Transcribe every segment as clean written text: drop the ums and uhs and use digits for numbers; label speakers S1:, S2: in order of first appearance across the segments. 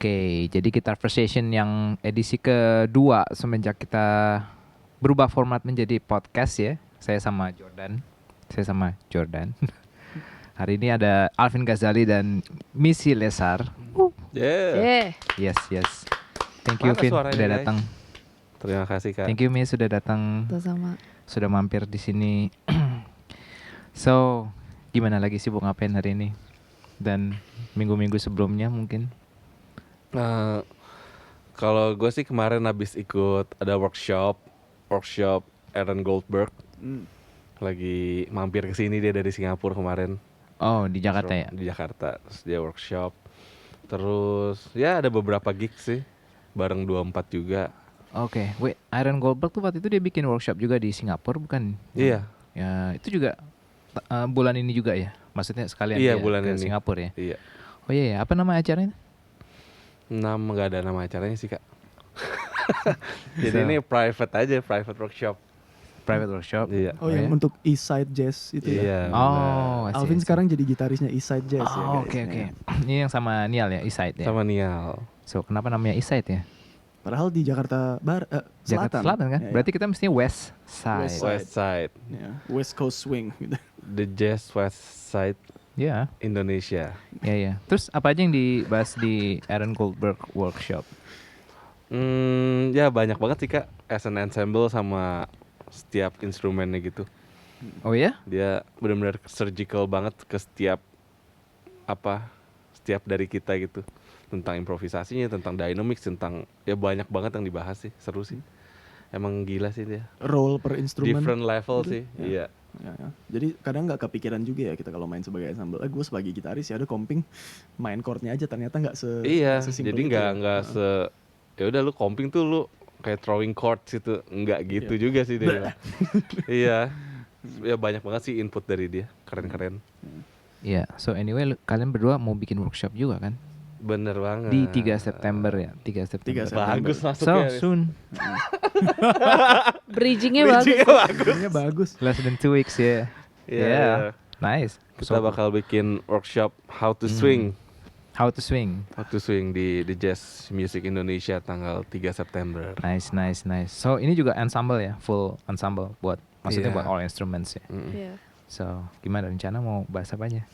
S1: Oke, jadi Guitar First Session yang edisi kedua semenjak kita berubah format menjadi podcast ya. Saya sama Jordan. Hari ini ada Alvin Ghazali dan Missy Lesar.
S2: Yeah.
S1: Yes. Thank you
S2: Mana
S1: Vin
S2: suaranya,
S1: udah
S2: guys?
S1: datang.
S2: Terima kasih Kak.
S1: Thank you Miss sudah datang.
S3: Sama.
S1: Sudah mampir di sini. So, gimana lagi sibuk ngapain hari ini? Dan minggu-minggu sebelumnya mungkin?
S2: Kalau gue sih kemarin habis ikut ada workshop Aaron Goldberg. Lagi mampir ke sini, dia dari Singapura kemarin.
S1: Oh, di Jakarta ya?
S2: Di Jakarta, terus dia workshop. Terus ya ada beberapa gig sih, bareng 24 juga.
S1: Oke, Aaron Goldberg tuh waktu itu dia bikin workshop juga di Singapura bukan?
S2: Iya.
S1: Ya, itu juga bulan ini juga ya? Maksudnya sekalian
S2: Iya,
S1: dia
S2: bulan
S1: ke
S2: ini.
S1: Singapura ya?
S2: Iya.
S1: Oh iya, apa nama acaranya?
S2: Nggak ada nama acaranya sih Kak. Jadi ini private workshop.
S1: Private workshop.
S2: Iya.
S3: Oh, yang
S1: ya?
S3: untuk East Side Jazz itu
S2: Iya.
S3: ya.
S1: Oh, I see,
S3: Alvin
S1: I see.
S3: sekarang jadi gitarisnya East Side Jazz ya.
S1: Oh,
S3: guys.
S1: oke.
S3: Ya.
S1: Ini yang sama Nial ya, Eastside ya?
S2: Sama Nial.
S1: So, kenapa namanya Eastside ya?
S3: Padahal di Jakarta
S1: Jakarta Selatan kan?
S3: Ya, ya.
S1: Berarti kita mestinya West Side.
S3: West
S2: West Side.
S3: Ya, West Coast Swing gitu.
S2: The Jazz West Side
S1: Ya,
S2: Indonesia.
S1: ya. Terus apa aja yang dibahas di Aaron Goldberg workshop?
S2: Ya banyak banget sih Kak. As an ensemble sama setiap instrumennya gitu.
S1: Oh ya?
S2: Dia benar-benar surgical banget ke setiap dari kita gitu. Tentang improvisasinya, tentang dynamics, tentang ya banyak banget yang dibahas sih. Seru sih. Emang gila sih dia.
S3: Role per instrumen.
S2: Different level
S3: gitu.
S2: sih.
S3: Ya.
S2: Iya.
S3: Ya. Jadi kadang nggak kepikiran juga ya kita kalau main sebagai ensemble. Gue sebagai gitaris ya ada comping main chordnya aja ternyata nggak
S2: Iya.
S3: sesimpel
S2: Jadi
S3: itu
S2: nggak ya udah lu comping tuh lu kayak throwing chords gitu. Nggak gitu juga sih dia. bilang. Iya. Ya banyak banget sih input dari dia. Keren-keren.
S1: Iya. So anyway, kalian berdua mau bikin workshop juga kan?
S2: Bener banget.
S1: Di 3 September ya, 3 September.
S3: 3 September.
S2: Bagus
S1: So
S2: masuknya.
S1: soon,
S4: Bridgingnya bagus.
S3: Bridgingnya bagus.
S1: less than 2 weeks ya.
S2: Iya.
S1: Nice.
S2: Kita bakal bikin workshop How to Swing.
S1: How to swing.
S2: How to Swing di Jazz Music Indonesia tanggal 3 September.
S1: Nice. So ini juga ensemble ya, full ensemble maksudnya
S2: Iya.
S1: buat all instruments ya.
S4: Iya.
S1: So gimana rencana mau bahas apa aja?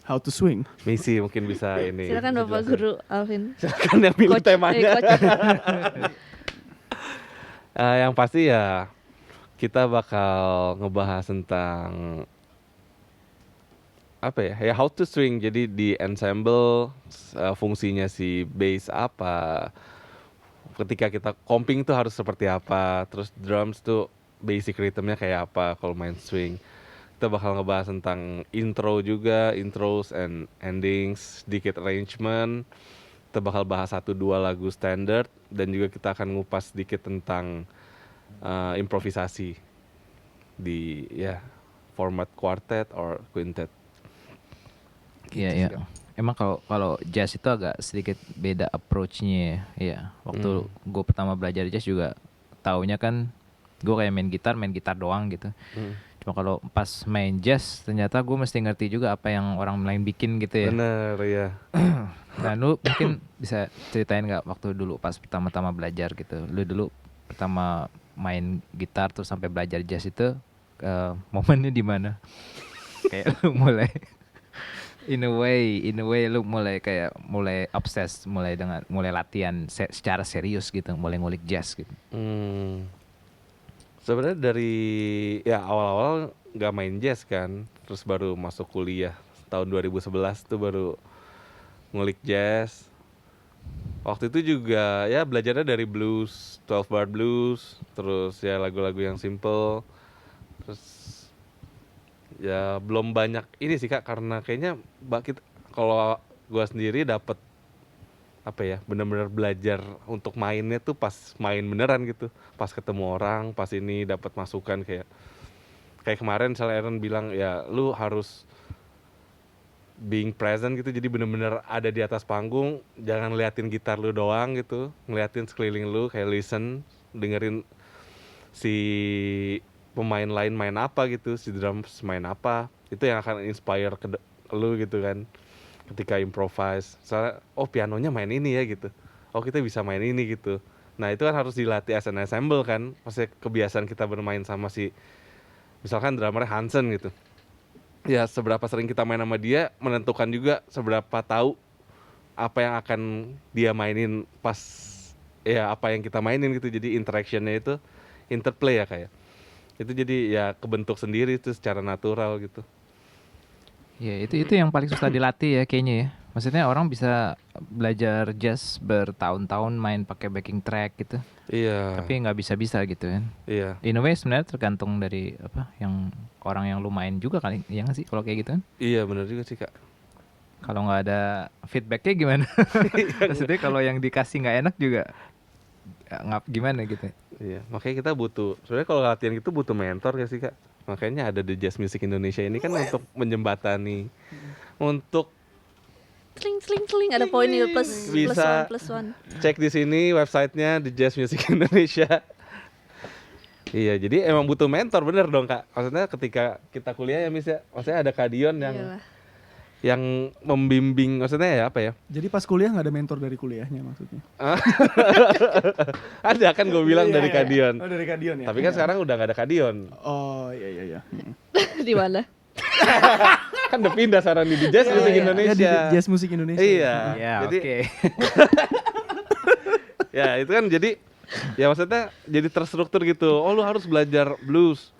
S3: How to swing.
S2: Misi mungkin bisa ini.
S4: Silakan Bapak
S2: jelasin.
S4: Guru Alvin.
S2: Silakan yang milih
S4: Coach,
S2: temanya.
S4: coach.
S2: Yang pasti ya kita bakal ngebahas tentang ya how to swing. Jadi di ensemble fungsinya si bass apa, ketika kita comping tuh harus seperti apa, terus drums tuh basic rhythmnya kayak apa kalau main swing. Kita bakal ngebahas tentang intros and endings, sedikit arrangement. Kita bakal bahas 1-2 lagu standard dan juga kita akan ngupas sedikit tentang improvisasi di format quartet or quintet.
S1: Iya. Emang kalau jazz itu agak sedikit beda approach-nya ya. Waktu gue pertama belajar jazz juga taunya kan gue kayak main gitar doang gitu. Cuma kalau pas main jazz ternyata gue mesti ngerti juga apa yang orang lain bikin gitu ya.
S2: Bener ya.
S1: Nah lu mungkin bisa ceritain nggak waktu dulu pas pertama-tama belajar gitu. Lu dulu pertama main gitar terus sampai belajar jazz itu momennya di mana? Kayak lu mulai in a way lu mulai obses mulai latihan secara serius gitu, mulai ngulik jazz gitu.
S2: Sebenarnya dari awal-awal nggak main jazz kan, terus baru masuk kuliah tahun 2011 tuh baru ngulik jazz. Waktu itu juga ya belajarnya dari blues, 12 bar blues, terus ya lagu-lagu yang simple. Terus ya belum banyak ini sih Kak, karena kayaknya kalau gua sendiri dapet benar-benar belajar untuk mainnya tuh pas main beneran gitu, pas ketemu orang, pas ini dapat masukan kayak kemarin misalnya Aaron bilang ya lu harus being present gitu, jadi bener-bener ada di atas panggung, jangan ngeliatin gitar lu doang gitu, ngeliatin sekeliling lu, kayak listen, dengerin si pemain lain main apa gitu, si drums main apa, itu yang akan inspire ke lu gitu kan. ketika improvise. Misalnya, oh pianonya main ini ya gitu. Oh kita bisa main ini gitu. Nah itu kan harus dilatih as an ensemble kan. Maksudnya kebiasaan kita bermain sama si, misalkan drummernya Hansen gitu. Ya seberapa sering kita main sama dia menentukan juga seberapa tahu apa yang akan dia mainin pas ya apa yang kita mainin gitu. Jadi interactionnya itu interplay ya kayak itu, jadi ya kebentuk sendiri itu secara natural gitu.
S1: Ya itu yang paling susah dilatih ya kayaknya ya. Maksudnya orang bisa belajar jazz bertahun-tahun main pakai backing track gitu,
S2: Iya.
S1: tapi nggak bisa gitu kan.
S2: Iya.
S1: In a way sebenarnya tergantung dari apa yang orang yang lu main juga kali, ya nggak sih kalau kayak gitu kan?
S2: Iya benar juga sih Kak.
S1: Kalau nggak ada feedbacknya gimana? Maksudnya kalau yang dikasih nggak enak juga nggak gimana gitu.
S2: Iya, makanya kita butuh, sebenarnya kalau latihan gitu butuh mentor gak sih Kak? Makanya ada The Jazz Music Indonesia ini kan untuk menjembatani, untuk
S4: Sling ada poin itu
S2: Bisa.
S4: plus one.
S2: cek di sini websitenya The Jazz Music Indonesia. Iya, jadi emang butuh mentor bener dong Kak. Maksudnya ketika kita kuliah ya Miss ya, maksudnya ada Kak Dion
S4: Iyalah.
S2: yang membimbing, maksudnya ya apa ya?
S3: Jadi pas kuliah nggak ada mentor dari kuliahnya maksudnya?
S2: Ada kan gue bilang
S3: Iya,
S2: dari
S3: iya,
S2: Kak
S3: iya.
S2: Dion.
S3: Oh dari Kak Dion ya?
S2: Tapi kan sekarang udah gak ada Kak Dion.
S3: Oh iya.
S4: Di mana?
S2: Kan udah pindah sekarang di The Jazz Music
S3: Ya,
S2: Indonesia.
S3: di Jazz Musik Indonesia.
S2: Iya.
S1: Ya
S2: Jadi
S1: oke.
S2: ya itu kan jadi ya maksudnya jadi terstruktur gitu. Oh lu harus belajar blues.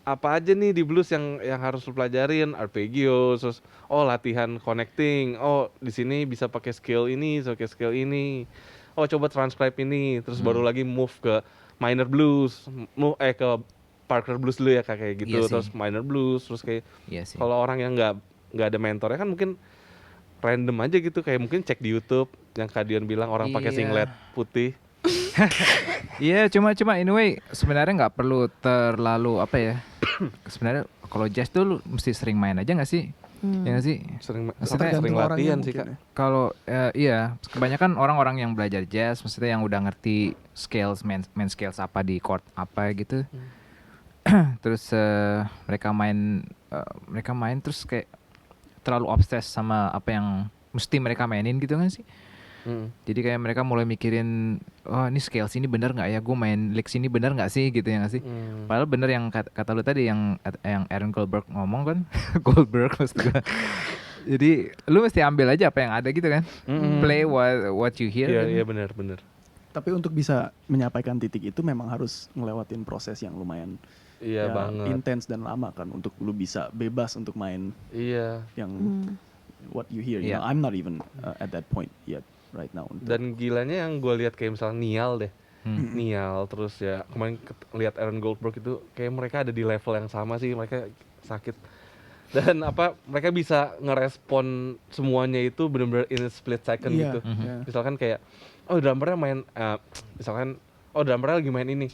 S2: Apa aja nih di blues yang harus lu pelajarin? Arpeggio, terus oh latihan connecting. Oh di sini bisa pakai scale ini, pakai scale ini. Oh coba transcribe ini, terus baru lagi move ke minor blues, ke Parker blues dulu ya kayak gitu,
S1: Iya sih.
S2: terus minor blues, terus kayak
S1: Iya sih.
S2: kalau orang yang nggak ada mentornya kan mungkin random aja gitu, kayak mungkin cek di YouTube yang Kak Dion bilang orang pakai
S1: Iya.
S2: singlet putih.
S1: Iya cuma anyway sebenarnya nggak perlu terlalu apa ya. Sebenarnya kalau jazz tuh lu mesti sering main aja nggak sih? Ya nggak sih?
S2: Sering
S1: Maksudnya
S2: sering
S3: tergantung
S2: latihan
S3: orangnya
S2: sih Kak.
S3: mungkin ya.
S1: Kalau iya kebanyakan orang-orang yang belajar jazz maksudnya yang udah ngerti scales main scales apa di chord apa gitu. Terus mereka main terus kayak terlalu obses sama apa yang mesti mereka mainin gitu kan sih. Jadi kayak mereka mulai mikirin, oh ini scales ini bener nggak ya, gue main licks ini bener nggak sih gitu ya nggak sih. Padahal bener yang kata lu tadi yang Aaron Goldberg ngomong kan. Goldberg maksud gue. Jadi lu mesti ambil aja apa yang ada gitu kan. Play what you hear.
S2: Iya
S1: kan.
S2: iya benar.
S3: Tapi untuk bisa menyampaikan titik itu memang harus ngelewatin proses yang lumayan
S2: Iya banget.
S3: intens dan lama kan untuk lu bisa bebas untuk main
S2: Iya.
S3: yang what you hear. You
S1: Iya.
S3: know, I'm not even at that point yet right now.
S2: Dan gilanya yang gue lihat kayak misalnya Niall deh. Niall terus ya kemarin lihat Aaron Goldberg itu kayak mereka ada di level yang sama sih, mereka sakit. Dan apa mereka bisa ngerespon semuanya itu benar-benar in a split second
S3: Iya,
S2: gitu.
S3: iya.
S2: Misalkan kayak oh drummernya main misalkan oh drummernya lagi main ini.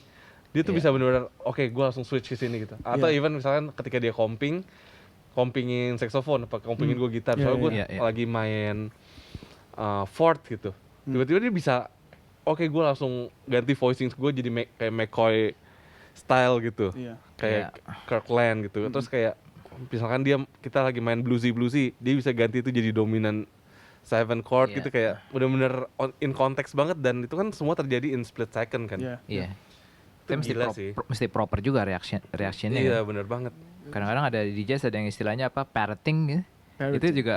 S2: Dia tuh bisa benar-benar oke gue langsung switch ke sini gitu. Atau
S3: Iya.
S2: even misalkan ketika dia compingin saxophone apa compingin gue gitar,
S3: Iya,
S2: soalnya gue
S1: iya. Iya.
S2: lagi main fourth gitu. Tiba-tiba dia bisa oke gue langsung ganti voicing gue jadi kayak McCoy style gitu.
S3: Iya.
S2: Kayak Kirkland gitu. Terus kayak misalkan kita lagi main bluesy, dia bisa ganti itu jadi dominan 7 chord
S1: Iya.
S2: gitu, kayak bener-bener in context banget, dan itu kan semua terjadi in split second kan.
S3: Iya.
S1: Iya.
S2: Itu
S1: Itu mesti,
S2: gila sih.
S1: mesti proper juga reactionnya
S2: Iya
S1: kan.
S2: bener banget.
S1: Kadang-kadang ada di jazz ada yang istilahnya apa parroting gitu. Itu
S3: Parroting.
S1: juga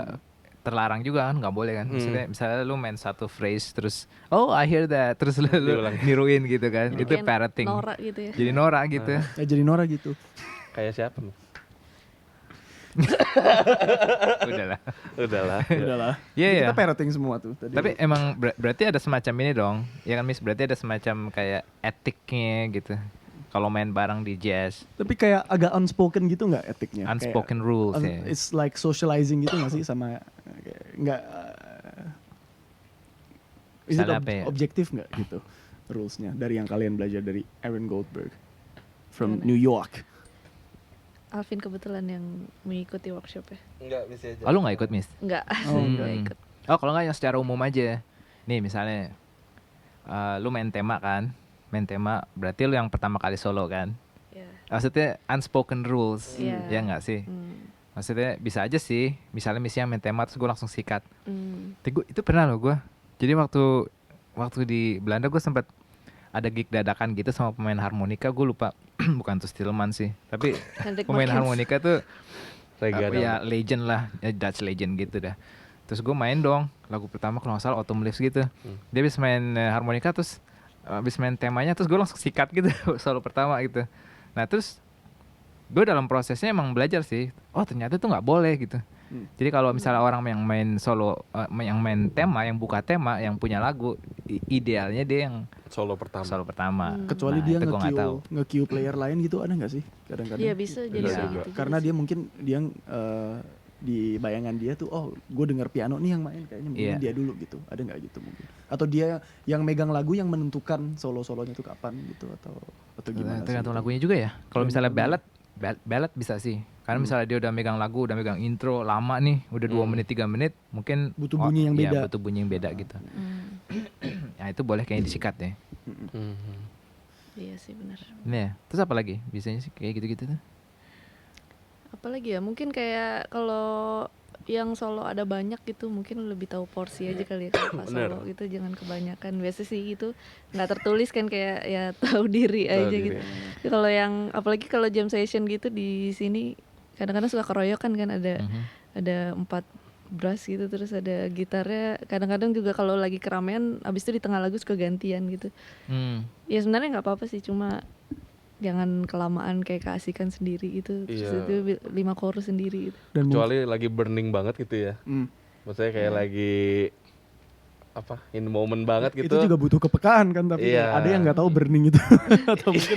S1: terlarang juga kan, nggak boleh kan. Maksudnya misalnya lu main satu phrase terus oh I hear that terus lu
S2: Diulang.
S1: niruin gitu kan. Itu
S4: Kayak
S1: parroting.
S4: norak gitu ya.
S1: Jadi norak gitu.
S3: Jadi Nora gitu.
S2: Kayak siapa nih?
S1: Udahlah.
S2: Udahlah.
S3: Udahlah.
S1: Iya,
S3: Jadi
S1: iya.
S3: Kita parroting semua tuh tadi.
S1: Tapi emang berarti ada semacam ini dong. Ya kan Miss, berarti ada semacam kayak etiknya gitu. Kalau main bareng di jazz,
S3: Tapi kayak agak unspoken gitu nggak etiknya?
S1: unspoken rules ya.
S3: It's like socializing gitu nggak sih sama kayak nggak is it
S1: Misalnya apa ya?
S3: objektif nggak gitu rulesnya dari yang kalian belajar dari Aaron Goldberg from
S4: Gimana?
S3: New York?
S4: Alvin kebetulan yang mengikuti workshopnya.
S2: Enggak, bisa aja.
S1: Oh lu nggak ikut Miss?
S4: Enggak,
S3: Oh,
S4: enggak
S1: Hmm.
S4: ikut.
S1: Oh kalau nggak yang secara umum aja. Nih misalnya lu main tema kan, main tema berarti lu yang pertama kali solo kan.
S4: Ya.
S1: Maksudnya unspoken rules,
S4: Iya.
S1: ya nggak sih?
S4: Hmm.
S1: Maksudnya bisa aja sih, misalnya main tema terus gue langsung sikat.
S4: Hmm.
S1: Itu pernah loh gue. Jadi waktu di Belanda gue sempat ada gig dadakan gitu sama pemain harmonika, gue lupa bukan tuh Stillman sih, tapi
S4: Hendrik
S1: pemain
S4: Martens.
S1: harmonika tuh
S2: Reggae
S1: ya legend lah, ya Dutch legend gitu dah. Terus gue main dong lagu pertama kalau nggak salah Autumn Leaves gitu. Dia habis main harmonika terus habis main temanya terus gue langsung sikat gitu solo pertama gitu. Nah terus gue dalam prosesnya emang belajar sih, oh ternyata tuh nggak boleh gitu. Jadi kalau misalnya orang yang main solo, yang main tema, yang buka tema, yang punya lagu, idealnya dia yang
S2: solo pertama.
S1: solo pertama.
S3: Kecuali
S1: Nah,
S3: dia
S1: itu gua nggak tahu.
S3: nge-cue player lain gitu, ada nggak sih kadang-kadang?
S4: Iya bisa jadi
S2: Bisa
S4: kayak
S2: juga.
S4: gitu.
S3: Karena
S4: juga
S3: dia
S4: sih.
S3: mungkin di bayangan dia tuh, oh gue denger piano nih yang main, kayaknya mending
S1: Iya.
S3: dia dulu gitu. Ada nggak gitu mungkin? Atau dia yang megang lagu yang menentukan solo-solonya tuh kapan gitu, atau gimana sih?
S1: Tergantung
S3: itu?
S1: lagunya juga ya. Kalau misalnya
S3: Tergantung
S1: ballad bisa sih. Karena misalnya dia udah megang lagu, udah megang intro lama nih, udah 2 menit 3 menit, mungkin
S3: Butuh bunyi yang
S1: iya,
S3: beda.
S1: butuh bunyi yang beda gitu. Ya itu boleh kayaknya disikat ya.
S4: Iya sih benar.
S1: Ini ya. Terus apa lagi? Biasanya sih kayak gitu-gitu tuh.
S4: Apalagi ya mungkin kayak kalau yang solo ada banyak gitu mungkin lebih tahu porsi aja kali ya kalau pas
S2: Bener.
S4: solo gitu, jangan kebanyakan. Biasa sih gitu nggak tertulis kan, kayak ya tahu diri
S2: Tahu
S4: aja
S2: diri.
S4: gitu. Kalau yang apalagi kalau jam session gitu di sini kadang-kadang suka keroyokan kan, ada 4 brass gitu, terus ada gitarnya. Kadang-kadang juga kalau lagi keramaian abis itu di tengah lagu suka gantian gitu. Ya sebenarnya nggak apa-apa sih, cuma jangan kelamaan kayak keasikan sendiri gitu. Terus
S2: Iya.
S4: itu 5 chorus sendiri gitu.
S3: Dan
S2: Kecuali lagi burning banget gitu ya. Maksudnya kayak lagi apa? In the moment banget gitu.
S3: itu juga butuh kepekaan kan, tapi
S2: Iya.
S3: ada yang nggak tahu burning itu atau mungkin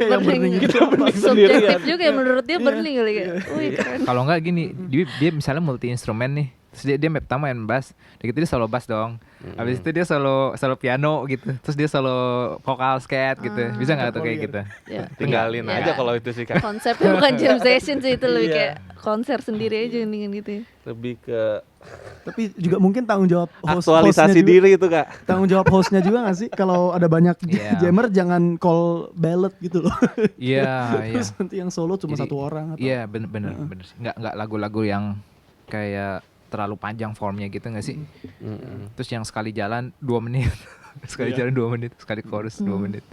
S3: yang burning itu
S4: Subjektif juga ya, menurut dia burning kali kayak. Wih keren.
S1: Kalau enggak gini, dia misalnya multi instrumen nih. Terus dia pertama main bass, gitu dia solo bass dong. Habis itu dia solo piano gitu. Terus dia solo vokal scat gitu. Bisa nggak tuh kayak gitu?
S4: Ya.
S2: Tinggalin
S4: Ya.
S2: aja kalau itu sih Kak.
S4: Konsepnya bukan jam session sih, itu lebih
S2: Iya.
S4: kayak konser sendiri aja mendingan gitu ya.
S2: Lebih ke
S3: tapi juga mungkin tanggung jawab
S2: aktualisasi
S3: hostnya juga,
S2: diri itu Kak.
S3: tanggung jawab hostnya juga nggak sih kalau ada banyak
S1: Iya.
S3: jammer, jangan call ballad gitu loh.
S1: Iya, iya.
S3: Terus nanti yang solo cuma
S1: Jadi,
S3: 1 orang atau
S1: Iya, bener sih. Nggak lagu-lagu yang kayak terlalu panjang formnya gitu nggak sih? Terus yang sekali jalan 2 menit, sekali jalan 2 menit, sekali chorus 2 menit.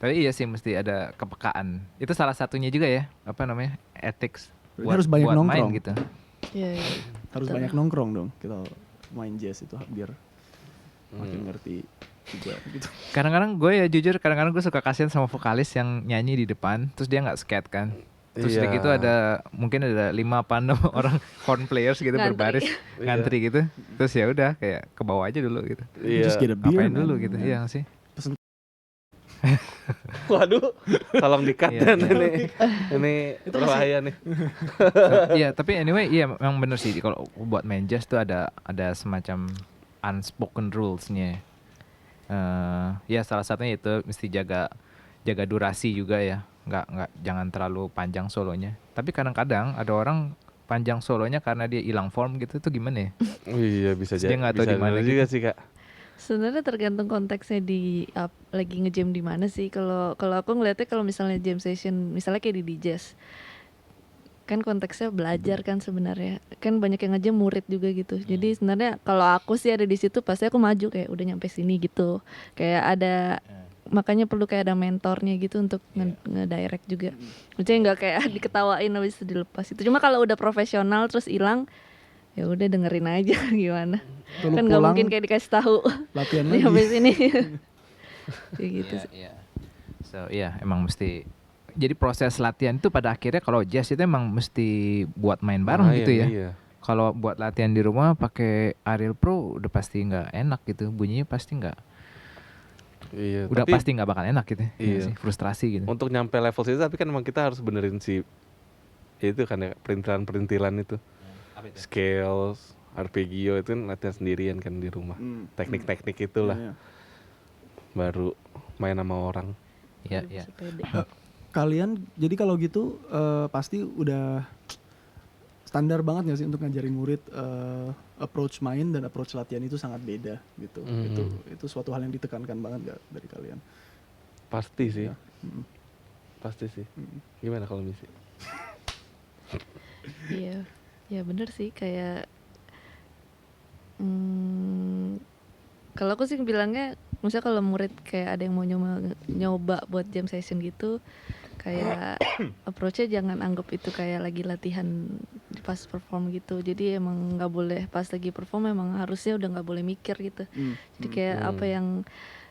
S1: Tapi iya sih mesti ada kepekaan. Itu salah satunya juga ya, apa namanya, ethics.
S3: Berarti harus banyak
S1: buat
S3: nongkrong.
S1: main gitu.
S4: Iya, iya.
S3: harus
S4: Betul.
S3: banyak nongkrong dong kita main jazz itu biar makin ngerti juga gitu.
S1: Kadang-kadang gue ya jujur, kadang-kadang gue suka kasihan sama vokalis yang nyanyi di depan, terus dia nggak scat kan. Terus udah
S2: Iya.
S1: gitu mungkin ada 5 apa 6 orang horn players gitu
S4: Ngantri.
S1: berbaris ngantri gitu. Terus ya udah kayak ke bawah aja dulu gitu.
S2: Iya.
S3: Just get a beer,
S1: Ngapain
S3: man.
S1: dulu gitu, iya nggak sih?
S2: Waduh, tolong di-cut
S1: Iya,
S2: dan
S1: iya.
S2: ini berbahaya nih.
S1: Iya, tapi anyway, iya memang bener sih kalau buat main jazz tuh ada semacam unspoken rules-nya. Ya salah satunya itu mesti jaga durasi juga ya. Nggak jangan terlalu panjang solonya. Tapi kadang-kadang ada orang panjang solonya karena dia hilang form gitu, tuh gimana ya?
S2: Oh iya bisa
S1: Dia
S2: jadi.
S1: nggak tahu
S2: Bisa
S1: di mana
S2: bener
S1: gitu.
S2: juga sih Kak.
S4: Sebenarnya tergantung konteksnya lagi ngejam di mana sih. Kalau aku ngeliatnya kalau misalnya jam session, misalnya kayak di jazz, kan konteksnya belajar kan sebenarnya. Kan banyak yang ngejam murid juga gitu. Jadi sebenarnya kalau aku sih ada di situ pasti aku maju kayak udah nyampe sini gitu. Kayak ada makanya perlu kayak ada mentornya gitu untuk ngedirect juga. Maksudnya nggak kayak diketawain habis itu dilepas itu. Cuma kalau udah profesional terus hilang, ya udah dengerin aja gimana.
S3: Kalau
S4: Kan nggak
S3: pulang,
S4: mungkin kayak dikasih tahu
S3: latihan
S4: nih
S3: lagi.
S4: habis ini. Kayak gitu sih.
S1: Iya. So iya emang mesti. Jadi proses latihan itu pada akhirnya kalau jazz itu emang mesti buat main bareng gitu ya.
S2: Iya.
S1: Kalau buat latihan di rumah pakai Ariel Pro udah pasti nggak enak gitu, bunyinya pasti nggak,
S2: Iya.
S1: udah
S2: Tapi
S1: pasti nggak bakal enak gitu, ya
S2: Iya.
S1: sih? Frustrasi gitu.
S2: untuk nyampe level situ tapi kan emang kita harus benerin si itu kan ya perintilan itu. Scales, arpeggio itu kan latihan sendirian kan di rumah. Teknik-teknik itulah
S3: Iya.
S2: baru main sama orang.
S1: Iya, iya.
S4: Sepede.
S3: Kalian jadi kalau gitu pasti udah standar banget nggak sih untuk ngajarin murid approach main dan approach latihan itu sangat beda gitu. Itu suatu hal yang ditekankan banget nggak dari kalian?
S2: Pasti sih.
S3: Iya.
S2: Pasti sih. Gimana kalau misi?
S4: Iya, ya bener sih kayak hmm, kalau aku sih bilangnya, misalnya kalau murid kayak ada yang mau nyoba buat jam session gitu, kayak approach-nya jangan anggap itu kayak lagi latihan pas perform gitu. Jadi emang nggak boleh pas lagi perform, emang harusnya udah nggak boleh mikir gitu. Jadi kayak apa yang,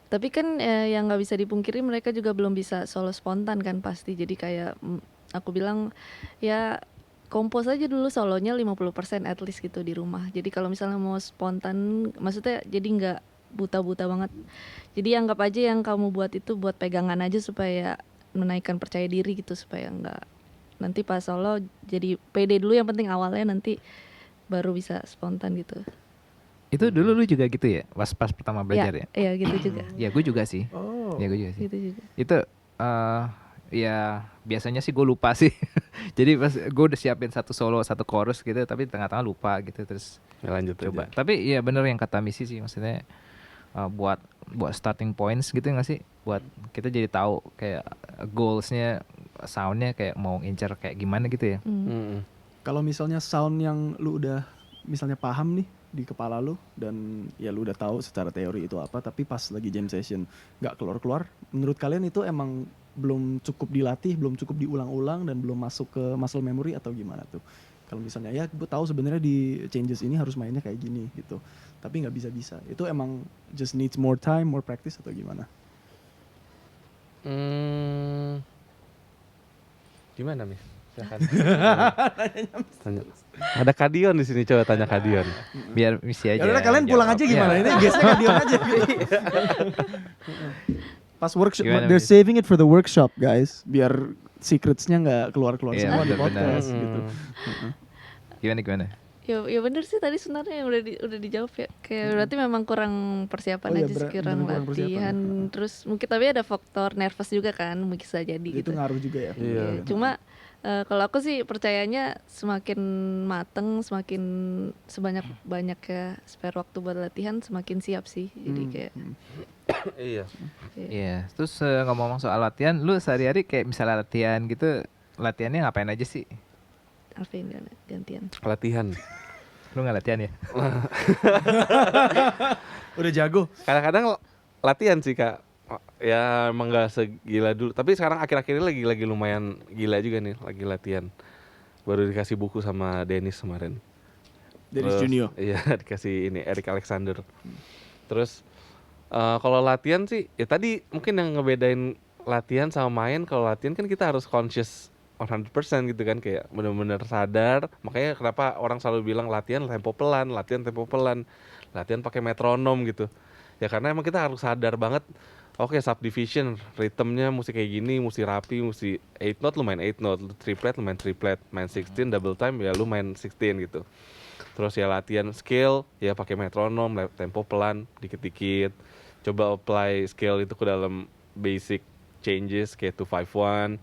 S4: tapi kan yang nggak bisa dipungkiri mereka juga belum bisa solo spontan kan pasti. Jadi kayak aku bilang ya kompos aja dulu solonya 50% at least gitu di rumah. Jadi kalau misalnya mau spontan, maksudnya jadi nggak buta-buta banget. Jadi anggap aja yang kamu buat itu buat pegangan aja supaya menaikkan percaya diri gitu, supaya nggak nanti pas solo jadi pede dulu, yang penting awalnya, nanti baru bisa spontan gitu.
S1: Itu dulu lu juga gitu ya, pas pertama belajar ya?
S4: Iya gitu juga.
S1: Ya gue juga sih.
S3: Oh.
S1: Ya gue juga sih.
S4: Gitu juga.
S1: Itu ya biasanya sih gue lupa sih. Jadi pas gue udah siapin satu solo, satu chorus gitu, tapi di tengah-tengah lupa gitu, terus
S2: Ya, lanjut
S1: coba.
S2: aja.
S1: Tapi ya bener yang kata Misi sih, maksudnya buat starting points gitu nggak sih? Buat kita jadi tahu kayak goalsnya, soundnya kayak mau incer kayak gimana gitu ya.
S3: Kalau misalnya sound yang lu udah misalnya paham nih di kepala lu, dan ya lu udah tahu secara teori itu apa, tapi pas lagi jam session nggak keluar-keluar, menurut kalian itu emang belum cukup dilatih, belum cukup diulang-ulang, dan belum masuk ke muscle memory atau gimana tuh? Kalau misalnya ya gue tahu sebenarnya di changes ini harus mainnya kayak gini gitu, tapi nggak bisa-bisa, itu emang just needs more time, more practice atau gimana?
S2: Gimana, Mis? Silakan. Tanya. Ada Kadion di sini, coba tanya Kadion.
S1: Biar Misi aja.
S3: Ya udah kalian pulang
S1: jawab.
S3: aja gimana?
S1: Ya.
S3: Ini guestnya kan Dion aja. Pas workshop,
S1: Gimana,
S3: they're
S1: Mis?
S3: saving it for the workshop guys, biar secrets-nya nggak keluar-keluar
S1: Iya,
S3: semua di
S1: benar-benar.
S3: podcast gitu.
S1: Gimana?
S4: Ya bener sih tadi sebenarnya yang udah dijawab ya. Kayak berarti memang kurang persiapan
S3: Oh iya,
S4: aja sih, kurang
S3: bener-bener kurang persiapan
S4: latihan.
S3: ya.
S4: Terus mungkin tapi ada faktor nervous juga kan, bisa jadi
S3: Itu
S4: gitu.
S3: ngaruh juga ya.
S2: Iya.
S4: Cuma kalau aku sih percayanya semakin mateng, semakin sebanyak ya spare waktu buat latihan, semakin siap sih. Jadi kayak
S2: Iya.
S1: Iya, terus ngomong-ngomong soal latihan, lu sehari-hari kayak misalnya latihan gitu, latihannya ngapain aja sih?
S4: apa yang gantian.
S2: Latihan.
S1: Lu nggak latihan ya?
S3: Udah jago.
S2: Kadang-kadang latihan sih, Kak. Ya emang gak segila dulu. Tapi sekarang akhir-akhir ini lagi lumayan gila juga nih, lagi latihan. Baru dikasih buku sama Dennis kemarin.
S3: Dennis
S2: Terus,
S3: Junior.
S2: Iya, dikasih ini Eric Alexander. Terus kalau latihan sih, ya tadi mungkin yang ngebedain latihan sama main, kalau latihan kan kita harus conscious 100% gitu kan, kayak bener-bener sadar. Makanya kenapa orang selalu bilang latihan tempo pelan, latihan pakai metronom gitu. Ya karena emang kita harus sadar banget, oke, subdivision, ritmenya mesti kayak gini, mesti rapi, mesti 8 note lu main 8 note, lu triplet lu main triplet, main 16 double time ya lu main 16 gitu. Terus ya latihan scale ya pakai metronom, tempo pelan dikit-dikit. Coba apply scale itu ke dalam basic changes kayak 251.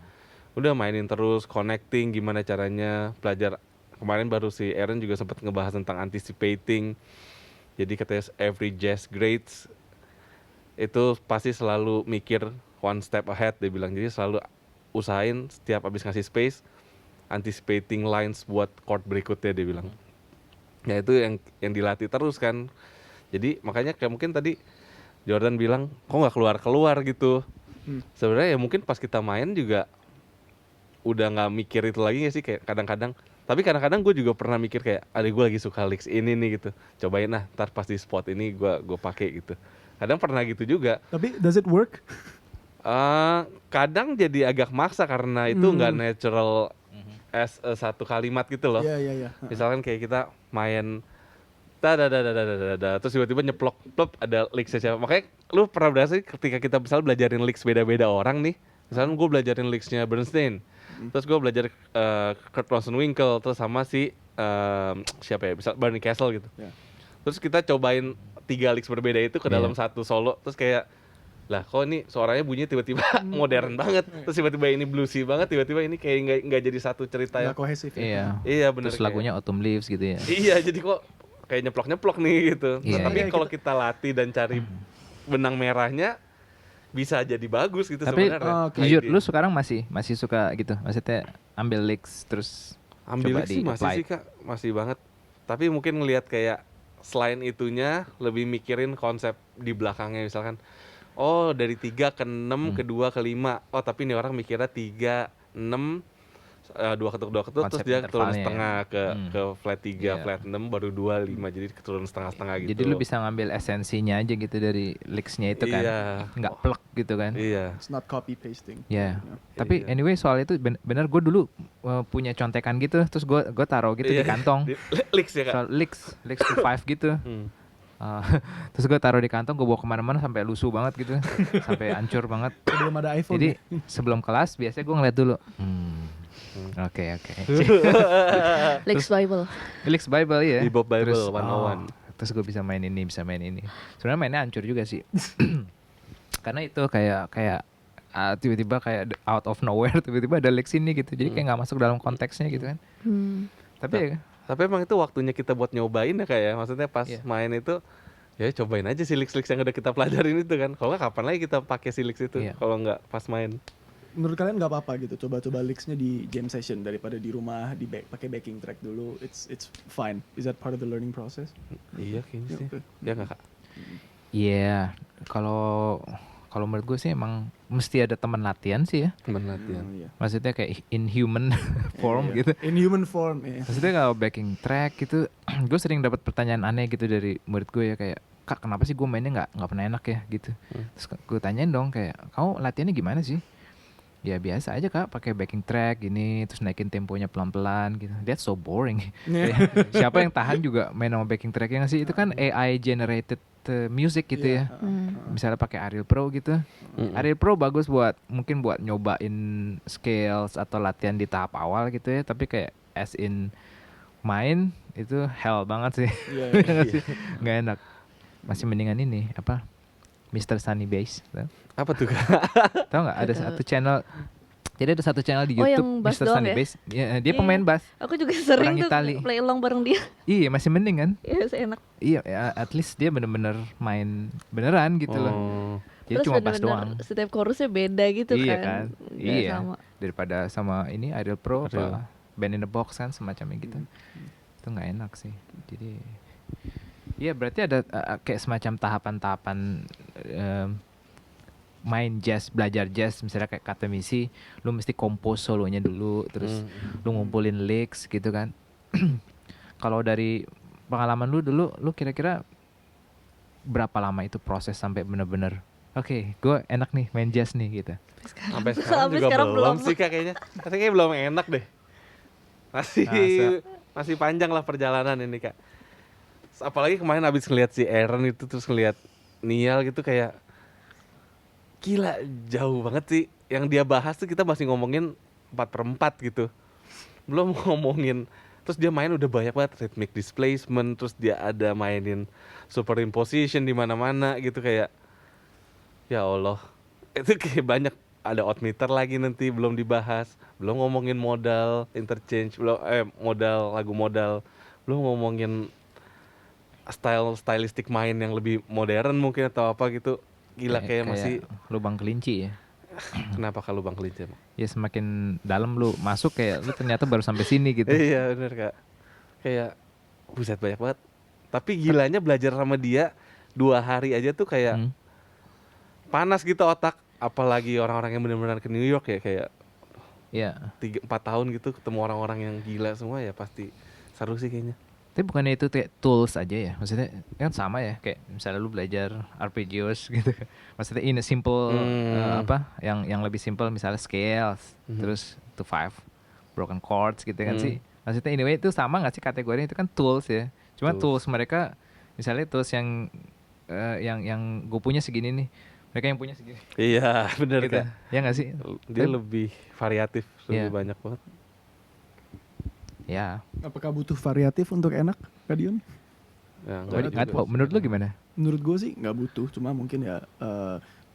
S2: Udah mainin terus, connecting gimana caranya, belajar. Kemarin baru si Aaron juga sempat ngebahas tentang anticipating. Jadi katanya every jazz grades itu pasti selalu mikir one step ahead, dia bilang. Jadi selalu usahain setiap abis ngasih space, anticipating lines buat chord berikutnya, dia bilang. Ya itu yang dilatih terus kan. Jadi makanya kayak mungkin tadi Jordan bilang kok nggak keluar gitu. Sebenarnya ya mungkin pas kita main juga udah nggak mikir itu lagi nggak sih, kayak kadang-kadang. Tapi kadang-kadang gue juga pernah mikir kayak, aduh gue lagi suka licks ini nih gitu. Cobain lah, ntar pas di spot ini gue pakai gitu. Kadang pernah gitu juga.
S3: Tapi does it work?
S2: Kadang jadi agak maksa karena itu nggak natural as satu kalimat gitu loh.
S3: Iya.
S2: Misalkan kayak kita main terus tiba-tiba nyeplok plop ada licksnya siapa. Makanya lu pernah berasa ketika kita misalnya belajarin licks beda-beda orang nih. Misalnya gue belajarin licksnya Bernstein, terus gue belajar Kurt Rosenwinkel, terus sama si siapa ya, bisa Barney Castle gitu.
S3: Ya.
S2: Terus kita cobain 3 licks berbeda itu ke dalam satu solo, terus kayak lah kok ini suaranya bunyinya tiba-tiba modern banget, terus tiba-tiba ini bluesy banget, tiba-tiba ini kayak nggak jadi satu cerita yang
S3: Nggak kohesif ya.
S1: Iya.
S2: iya bener.
S1: Terus lagunya Autumn Leaves gitu ya.
S2: Iya, jadi kok kayak nyeplok-nyeplok nih gitu.
S1: Iya,
S2: Tapi
S3: iya.
S2: kalau kita latih dan cari benang merahnya, bisa jadi bagus gitu
S1: Tapi
S2: sebenarnya.
S3: oke.
S1: jujur
S2: Idea.
S1: lu sekarang masih suka gitu, maksudnya ambil licks terus
S2: Ambil
S1: coba
S2: sih masih
S1: di-apply?
S2: sih Kak, masih banget. Tapi mungkin ngelihat kayak selain itunya lebih mikirin konsep di belakangnya, misalkan oh dari 3 ke 6 ke 2 ke 5. Oh tapi ini orang mikirnya 3 6 2 ketuk terus
S1: Konsep
S2: dia turun
S1: intervalnya ya.
S2: setengah ke flat 3
S1: Iya.
S2: flat 6 baru 2 5 jadi turun setengah-setengah gitu.
S1: Jadi lu bisa ngambil esensinya aja gitu dari licks-nya itu kan.
S2: Iya.
S1: Nggak plek gitu kan.
S2: Iya.
S3: It's not copy pasting.
S1: Ya, tapi
S2: Iya.
S1: anyway soal itu bener gue dulu punya contekan gitu, terus gue taruh gitu di
S2: Iya.
S1: kantong.
S2: Leaks ya Kak.
S1: Soal licks to 5 gitu.
S2: Hmm.
S1: Uh, terus gue taruh di kantong, gue bawa kemana-mana sampai lusuh banget gitu, sampai hancur banget.
S3: Belum ada iPhone.
S1: Jadi
S3: ya?
S1: sebelum kelas biasanya gue ngeliat dulu. Oke.
S4: Lex Bible.
S1: Licks Bible ya.
S2: Di Bob Bible
S1: Terus,
S2: 101.
S1: terus gue bisa main ini. Sebenarnya mainnya hancur juga sih. Karena itu kayak tiba-tiba kayak out of nowhere tiba-tiba ada licks ini gitu. Jadi kayak nggak masuk dalam konteksnya gitu kan. Tapi ya,
S2: Tapi emang itu waktunya kita buat nyobain ya Kak ya. Maksudnya pas
S1: Iya.
S2: main itu ya cobain aja si leaks yang udah kita pelajarin itu kan. Kalau nggak kapan lagi kita pakai si leaks itu
S1: Iya.
S2: kalau nggak pas main.
S3: Menurut kalian nggak apa-apa gitu coba-coba leaks-nya di jam session daripada di rumah pakai backing track dulu. It's fine. Is that part of the learning process?
S2: Iya kayaknya sih.
S3: Oke.
S2: Ya nggak Kak?
S1: iya. Kalau menurut gue sih emang mesti ada teman latihan sih ya.
S2: Temen latihan.
S3: Iya.
S1: Maksudnya kayak in human form
S3: Iya.
S1: gitu.
S3: In human form, ya.
S1: Maksudnya kalau backing track gitu, gue sering dapat pertanyaan aneh gitu dari murid gue ya kayak, Kak kenapa sih gue mainnya nggak pernah enak ya gitu. Terus gue tanyain dong kayak, kamu latihannya gimana sih? Ya biasa aja Kak, pakai backing track gini, terus naikin temponya pelan-pelan gitu. That's so boring.
S3: Iya.
S1: Siapa yang tahan juga main sama backing track ya nggak sih? Itu kan AI generated music gitu ya. Misalnya pakai Ariel Pro gitu. Ariel Pro bagus mungkin buat nyobain scales atau latihan di tahap awal gitu ya. Tapi kayak as in main itu hell banget sih.
S3: Iya,
S1: Iya nggak sih? Nggak enak. Masih mendingan ini apa? Mr. Sunny Bass.
S2: Apa tuh Kak?
S1: Tahu nggak? Ada satu channel. Jadi ada satu channel di
S4: Oh,
S1: YouTube
S4: yang bass
S1: Mr.
S4: doang
S1: Sunny
S4: ya?
S1: Bass. Ya, dia
S4: Iya.
S1: pemain bass.
S4: Aku juga sering
S1: Orang
S4: tuh
S1: Itali.
S4: play along bareng dia.
S1: Iya masih mending kan?
S4: Iya, enak.
S1: Iya, ya, at least dia bener-bener main beneran gitu loh.
S2: Oh.
S1: Jadi
S4: Terus
S1: cuma bass
S4: bener-bener
S1: doang.
S4: setiap chorusnya beda gitu
S1: Iya
S4: kan.
S1: kan?
S4: Nggak
S1: Iya.
S4: sama.
S1: Daripada sama ini Ariel Pro
S2: Ariel.
S1: apa Band in the Box kan semacamnya gitu. Itu nggak enak sih. Jadi iya berarti ada kayak semacam tahapan-tahapan main jazz, belajar jazz misalnya kayak kata misi, lu mesti kompos solonya dulu, terus lu ngumpulin licks gitu kan. Kalau dari pengalaman lu dulu, lu kira-kira berapa lama itu proses sampai bener-bener oke, gue enak nih main jazz nih gitu.
S2: Sampai sekarang juga
S4: sekarang
S2: belum sih Kak kayaknya. Kayaknya belum enak deh. Masih panjang lah perjalanan ini Kak. Apalagi kemarin abis ngeliat si Aaron itu terus ngeliat Nial gitu kayak gila jauh banget sih. Yang dia bahas tuh kita masih ngomongin 4/4 gitu. Belum ngomongin terus dia main udah banyak banget rhythmic displacement, terus dia ada mainin superimposition di mana-mana gitu kayak ya Allah. Itu kayak banyak ada odd meter lagi nanti belum dibahas, belum ngomongin modal interchange, belum modal lagu modal, belum ngomongin stylistik main yang lebih modern mungkin atau apa gitu. Gila kayak masih
S1: lubang kelinci ya.
S2: kenapa kalau Bang Kelinci emang?
S1: Ya semakin dalam lu masuk kayak lu ternyata baru sampai sini gitu.
S2: Iya bener Kak. Kayak buset banyak banget. Tapi gilanya belajar sama dia 2 hari aja tuh kayak panas gitu otak. Apalagi orang-orang yang benar-benar ke New York ya kayak
S1: Iya.
S2: 3-4 tahun gitu ketemu orang-orang yang gila semua ya pasti seru sih kayaknya.
S1: Tapi bukannya itu kayak tools aja ya? Maksudnya kan sama ya, kayak misalnya lu belajar arpeggios gitu. Maksudnya in a simple yang lebih simple misalnya scales, terus to 5 broken chords gitu kan sih. Maksudnya anyway itu sama nggak sih kategorinya itu kan tools ya. Cuma tools mereka misalnya tools yang gue punya segini nih, mereka yang punya segini.
S2: Iya bener
S1: Gitu.
S2: Kak.
S1: Ya nggak sih?
S2: Dia lebih variatif, lebih
S1: Iya.
S2: banyak banget.
S1: Ya.
S3: Apakah butuh variatif untuk enak, Kak Dion?
S2: Ya,
S1: Nggak tahu. Menurut lu gimana?
S3: Menurut gue sih nggak butuh, cuma mungkin ya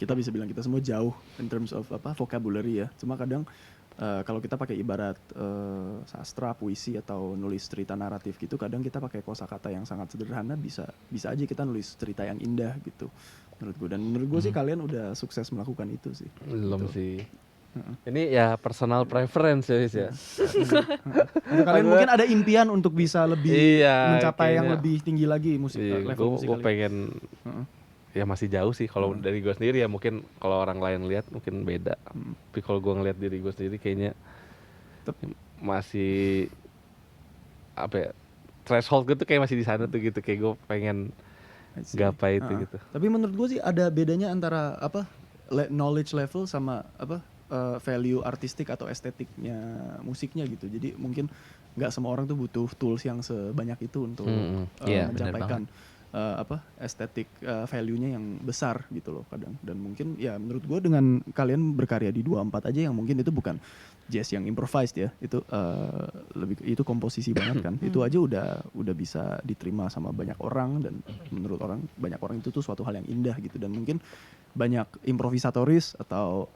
S3: kita bisa bilang kita semua jauh in terms of vocabulary ya. Cuma kadang kalau kita pakai ibarat sastra, puisi atau nulis cerita naratif gitu, kadang kita pakai kosakata yang sangat sederhana bisa aja kita nulis cerita yang indah gitu. Menurut gue sih kalian udah sukses melakukan itu sih.
S2: Belum sih. Ini ya personal preference ya, Wis, ya.
S3: Atau kalian mungkin ada impian untuk bisa lebih
S2: Iya,
S3: mencapai yang
S2: kayaknya.
S3: lebih tinggi lagi musik
S2: Iya,
S3: level musik
S2: gue
S3: kalian.
S2: pengen
S3: Heeh.
S2: ya masih jauh sih kalau dari gue sendiri ya, mungkin kalau orang lain lihat mungkin beda. Tapi kalau gue ngelihat diri gue sendiri kayaknya masih apa ya, threshold gue tuh kayak masih di sana tuh gitu, kayak gue pengen
S3: I see.
S2: gapai itu
S3: Heeh.
S2: gitu.
S3: Tapi menurut gue sih ada bedanya antara apa knowledge level sama apa value artistik atau estetiknya musiknya gitu. Jadi mungkin nggak semua orang tuh butuh tools yang sebanyak itu untuk
S1: Iya, benar
S3: mencapai apa estetik value-nya yang besar gitu loh kadang. Dan mungkin ya menurut gue dengan kalian berkarya di 24 aja yang mungkin itu bukan jazz yang improvised ya, itu lebih itu komposisi banget kan. Itu aja udah bisa diterima sama banyak orang, dan menurut banyak orang itu tuh suatu hal yang indah gitu. Dan mungkin banyak improvisatoris atau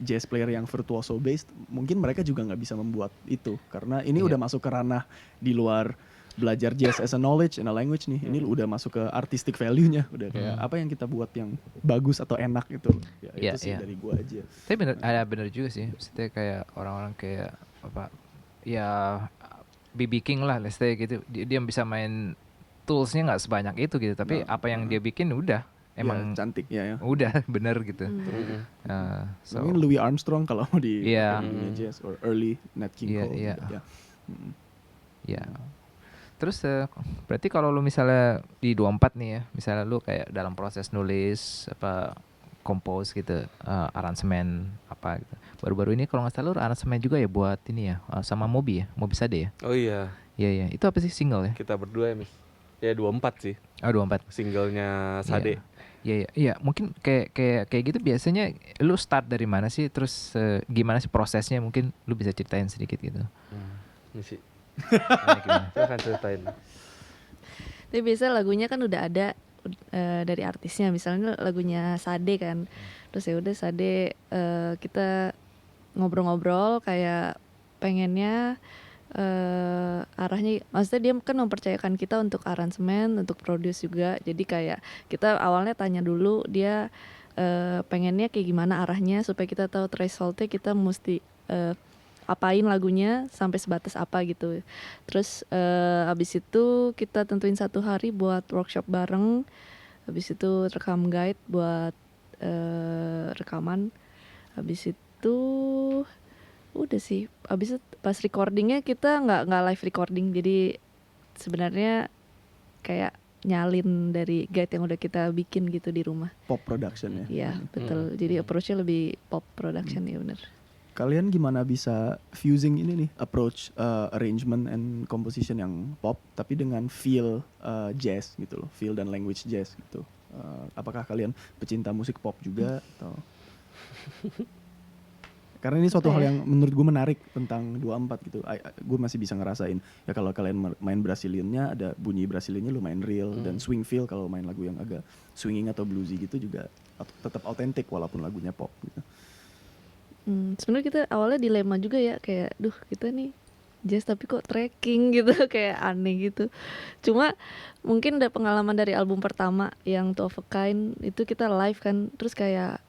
S3: jazz player yang virtuoso based, mungkin mereka juga nggak bisa membuat itu karena ini udah masuk ke ranah di luar belajar jazz as a knowledge and a language nih. Ini udah masuk ke artistic value-nya, udah kayak apa yang kita buat yang bagus atau enak gitu. Ya,
S1: Iya,
S3: itu sih
S1: iya.
S3: dari gua aja.
S1: Tapi bener juga sih. Maksudnya kayak orang-orang kayak apa ya BB King lah, let's say gitu. Dia bisa main toolsnya nggak sebanyak itu gitu. Tapi apa yang dia bikin udah emang
S3: Ya, cantik ya.
S1: udah bener gitu. So,
S3: Mungkin Louis Armstrong kalau mau di
S1: Iya.
S3: dunia jazz, or early Nat King
S1: Iya,
S3: Cole
S1: iya.
S3: juga, ya.
S1: ya. Terus berarti kalau lu misalnya di 24 nih ya, misalnya lu kayak dalam proses nulis apa compose gitu, aransemen apa gitu. Baru-baru ini kalau nggak salah lu aransemen juga ya buat ini ya, sama Mobi ya, Mobi Sade ya.
S2: Oh iya,
S1: Iya iya, itu apa sih, single ya?
S2: kita berdua ya, Mis. Ya 24 sih,
S1: Oh 24.
S2: singlenya Sade.
S1: Iya iya iya, mungkin kayak gitu biasanya lu start dari mana sih, terus gimana sih prosesnya, mungkin lu bisa ceritain sedikit gitu.
S2: Ini sih,
S1: Gimana?
S2: silahkan ceritain.
S4: Tapi biasa lagunya kan udah ada dari artisnya, misalnya lagunya Sade kan. Terus ya udah Sade, kita ngobrol-ngobrol kayak pengennya arahnya, maksudnya dia kan mempercayakan kita untuk aransemen, untuk produce juga. Jadi kayak kita awalnya tanya dulu dia pengennya kayak gimana arahnya, supaya kita tahu thresholdnya kita mesti apain lagunya sampai sebatas apa gitu. Terus abis itu kita tentuin 1 hari buat workshop bareng. Habis itu rekam guide buat rekaman. Habis itu udah sih. Habis itu pas recordingnya kita nggak live recording. Jadi sebenarnya kayak nyalin dari guide yang udah kita bikin gitu di rumah.
S3: Pop production ya.
S4: Iya betul. Jadi approach-nya lebih pop production ya bener.
S3: Kalian gimana bisa fusing ini nih, approach arrangement and composition yang pop tapi dengan feel jazz gitu loh, feel dan language jazz gitu. Apakah kalian pecinta musik pop juga atau? Karena ini suatu hal yang menurut gue menarik tentang 24 gitu. Gue masih bisa ngerasain ya kalau kalian main Braziliannya ada bunyi Braziliannya lumayan real, dan swing feel kalau main lagu yang agak swinging atau bluesy gitu juga tetap autentik walaupun lagunya pop gitu.
S4: Sebenarnya kita awalnya dilema juga ya, kayak duh kita nih jazz tapi kok tracking gitu kayak aneh gitu. Cuma mungkin ada pengalaman dari album pertama yang Two of a Kind itu, kita live kan, terus kayak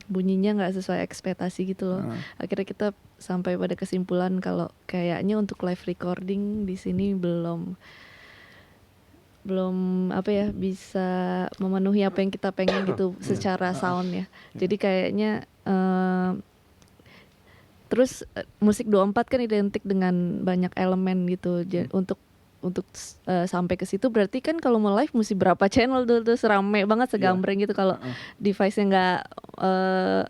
S4: bunyinya nggak sesuai ekspektasi gitu loh. Akhirnya kita sampai pada kesimpulan kalau kayaknya untuk live recording di sini belum apa ya bisa memenuhi apa yang kita pengen gitu secara sound ya. Jadi kayaknya terus musik 24 kan identik dengan banyak elemen gitu. Untuk sampai ke situ berarti kan kalau mau live mesti berapa channel tuh, terus rame banget segambreng gitu. Kalau device-nya nggak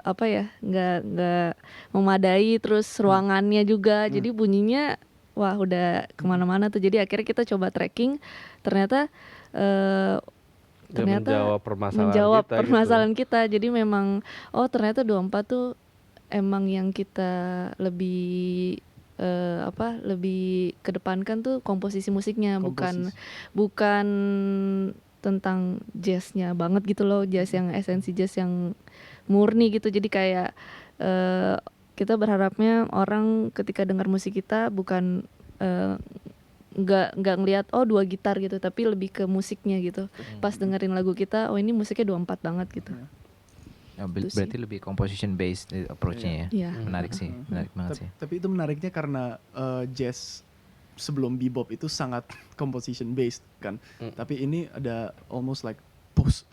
S4: apa ya nggak memadai, terus ruangannya juga jadi bunyinya wah udah kemana-mana tuh. Jadi akhirnya kita coba tracking, ternyata
S2: menjawab
S4: permasalahan kita. Jadi memang ternyata 24 tuh emang yang kita lebih lebih kedepankan tuh komposisi musiknya, bukan tentang jazznya banget gitu loh, jazz yang esensi jazz yang murni gitu. Jadi kayak kita berharapnya orang ketika dengar musik kita bukan nggak ngelihat 2 gitar gitu, tapi lebih ke musiknya gitu. Pas dengerin lagu kita, ini musiknya 24 banget gitu. Itu sih.
S1: Berarti lebih composition based approach-nya ya.
S4: Iya.
S1: Menarik sih, menarik banget sih.
S3: Tapi itu menariknya karena jazz sebelum bebop itu sangat composition based kan. Tapi ini ada almost like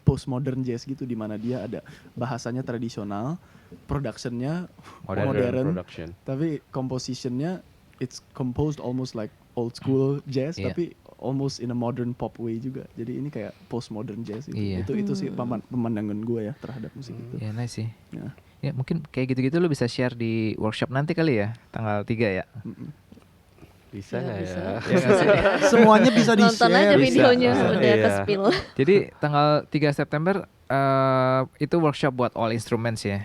S3: postmodern jazz gitu, di mana dia ada bahasanya tradisional, productionnya modern,
S2: production.
S3: tapi compositionnya it's composed almost like old school jazz,
S1: Iya.
S3: tapi almost in a modern pop way juga. Jadi ini kayak postmodern jazz gitu.
S1: Iya.
S3: Itu sih pemandangan gue ya terhadap musik itu.
S1: Ya nice sih.
S3: Ya.
S1: Ya mungkin kayak gitu-gitu lu bisa share di workshop nanti kali ya, tanggal 3 ya.
S2: Bisa
S4: Ya,
S2: nggak
S4: bisa.
S2: ya?
S1: Ya nggak sih?
S3: Semuanya bisa di
S4: Nonton aja
S3: share.
S4: videonya
S2: bisa.
S4: udah
S2: Iya.
S4: ke-spill.
S1: Jadi tanggal 3 September itu workshop buat all instruments ya.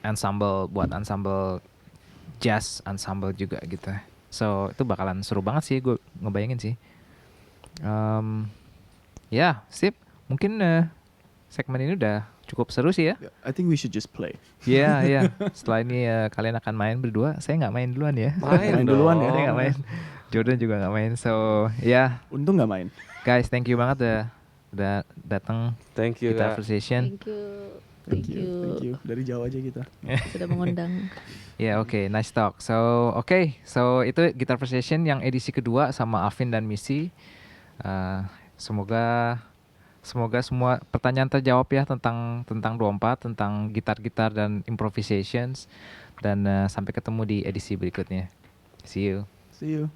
S1: Ensemble buat ensemble jazz, ensemble juga gitu. So itu bakalan seru banget sih, gue ngebayangin sih. Ya, sip. Mungkin segmen ini udah cukup seru sih ya.
S3: I think we should just play.
S1: Iya, iya. Setelah ini kalian akan main berdua. Saya nggak main duluan ya.
S2: Main
S3: duluan ya.
S1: Saya nggak main. Jordan juga nggak main. So, ya,
S3: Untung nggak main.
S1: guys, thank you banget udah datang
S2: Thank you,
S1: kita
S2: Kak.
S1: Session.
S4: Thank you.
S3: Thank you. Dari jauh aja kita.
S4: Sudah mengundang.
S1: Ya, oke, nice talk. So, so itu Guitar Session yang edisi kedua sama Afin dan Missy. Semoga semua pertanyaan terjawab ya tentang 24, tentang gitar-gitar dan improvisations, dan sampai ketemu di edisi berikutnya. See you.
S3: See you.